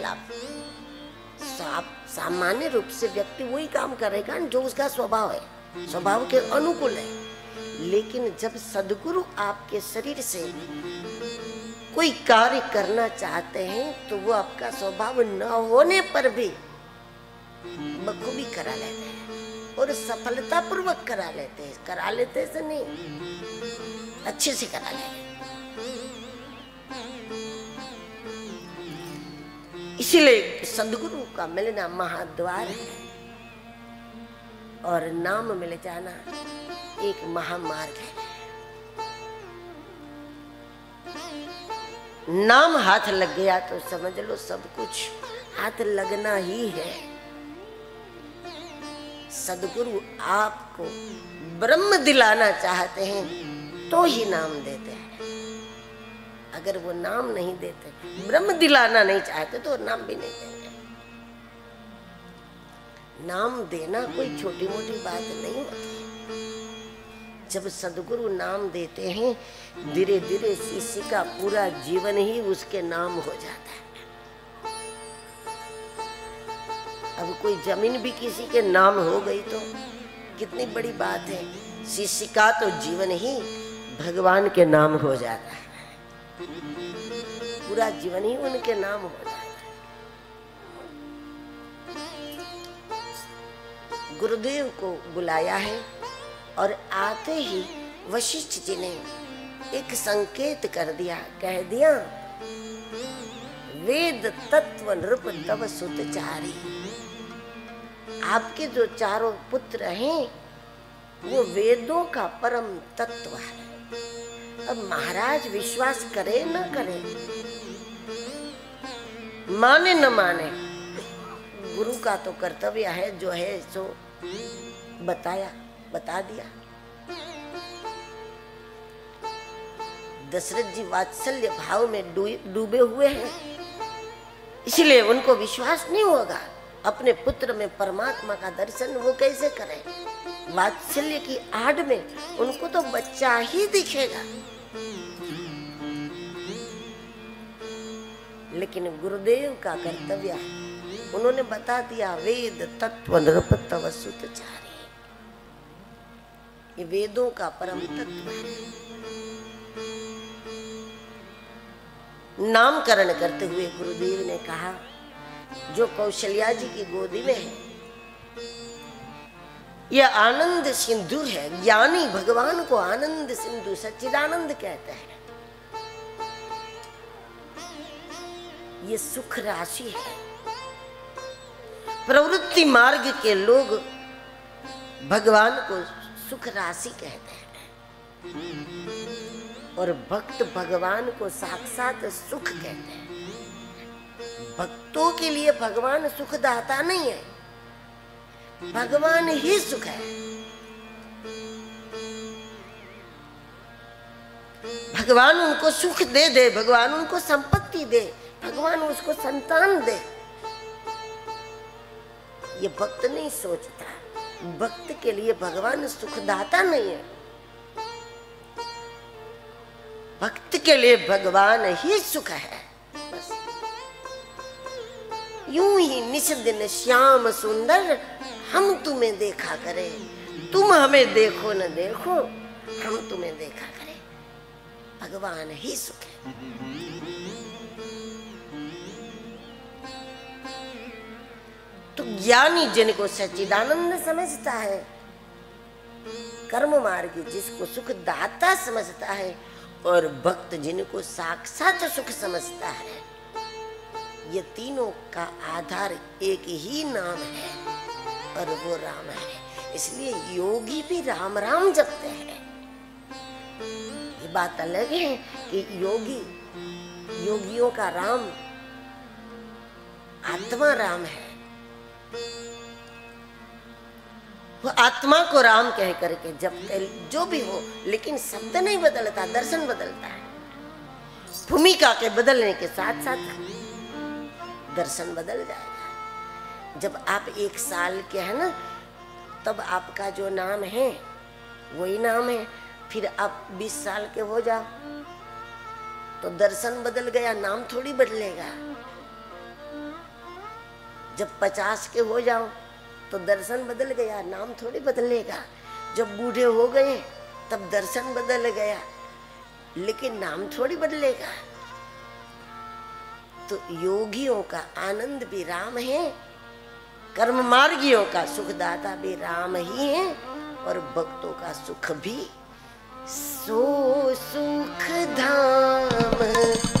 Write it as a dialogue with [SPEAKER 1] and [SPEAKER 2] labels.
[SPEAKER 1] खिलाफ। सामान्य रूप से व्यक्ति वही काम करेगा जो उसका स्वभाव है, स्वभाव के अनुकूल है। लेकिन जब सद्गुरु आपके शरीर से कोई कार्य करना चाहते हैं तो वो आपका स्वभाव न होने पर भी बखूबी करा लेते हैं और सफलता पूर्वक करा लेते हैं। करा लेते से नहीं, अच्छे से करा लेते हैं। इसीलिए सद्गुरु का मिलना महाद्वार है और नाम मिल जाना एक महामार्ग है। नाम हाथ लग गया तो समझ लो सब कुछ हाथ लगना ही है। सद्गुरु आपको ब्रह्म दिलाना चाहते हैं तो ही नाम देते हैं। अगर वो नाम नहीं देते, ब्रह्म दिलाना नहीं चाहते तो नाम भी नहीं देंगे। नाम देना कोई छोटी मोटी बात नहीं होती। जब सद्गुरु नाम देते हैं, धीरे धीरे शिष्य का पूरा जीवन ही उसके नाम हो जाता है। अब कोई जमीन भी किसी के नाम हो गई तो कितनी बड़ी बात है। शिष्य का तो जीवन ही भगवान के नाम हो जाता है, पूरा जीवन ही उनके नाम हो जाता है। गुरुदेव को बुलाया है और आते ही वशिष्ठ जी ने एक संकेत कर दिया, कह दिया वेद तत्व नृप तव सुतचारी। आपके जो चारों पुत्र हैं वो वेदों का परम तत्व है। अब महाराज विश्वास करे न करे, माने न माने, गुरु का तो कर्तव्य है जो है सो बता दिया। दशरथ जी वात्सल्य भाव में डूबे हुए हैं, इसलिए उनको विश्वास नहीं होगा। अपने पुत्र में परमात्मा का दर्शन वो कैसे करें? वात्सल्य की आड़ में उनको तो बच्चा ही दिखेगा। लेकिन गुरुदेव का कर्तव्य है, उन्होंने बता दिया वेद तत्व नृप तव सुतचारी। ये वेदों का परम तत्व है। नामकरण करते हुए गुरुदेव ने कहा, जो कौशल्या जी की गोदी में है यह आनंद सिंधु है। ज्ञानी भगवान को आनंद सिंधु सच्चिदानंद कहते हैं। ये सुख राशि है। प्रवृत्ति मार्ग के लोग भगवान को सुख राशि कहते हैं और भक्त भगवान को साक्षात सुख कहते हैं। भक्तों के लिए भगवान सुखदाता नहीं है, भगवान ही सुख है। भगवान उनको सुख दे, भगवान उनको संपत्ति दे, भगवान उसको संतान दे, ये भक्त नहीं सोचता। भक्त के लिए भगवान सुखदाता नहीं है, भक्त के लिए भगवान ही सुख है। बस यूं ही निश दिन श्याम सुंदर हम तुम्हें देखा करें, तुम हमें देखो न देखो, हम तुम्हें देखा करें। भगवान ही सुख है। तो ज्ञानी जिनको सच्चिदानंद समझता है, कर्म मार्गी जिसको सुख दाता समझता है, और भक्त जिनको साक्षात सुख समझता है, ये तीनों का आधार एक ही नाम है और वो राम है। इसलिए योगी भी राम राम जपते हैं। ये बात अलग है कि योगियों का राम आत्मा राम है। वो आत्मा को राम कह करके जपते जो भी हो, लेकिन शब्द नहीं बदलता, दर्शन बदलता है। भूमिका के बदलने के साथ साथ दर्शन बदल जाएगा। जब आप 1 साल के हैं ना, तब आपका जो नाम है वही नाम है। फिर आप 20 साल के हो जाओ तो दर्शन बदल गया, नाम थोड़ी बदलेगा। जब 50 के हो जाओ तो दर्शन बदल गया, नाम थोड़ी बदलेगा। जब बूढ़े हो गए तब दर्शन बदल गया, लेकिन नाम थोड़ी बदलेगा। तो योगियों का आनंद भी राम है, कर्म मार्गियों का सुखदाता भी राम ही है, और भक्तों का सुख भी सो सुख धाम।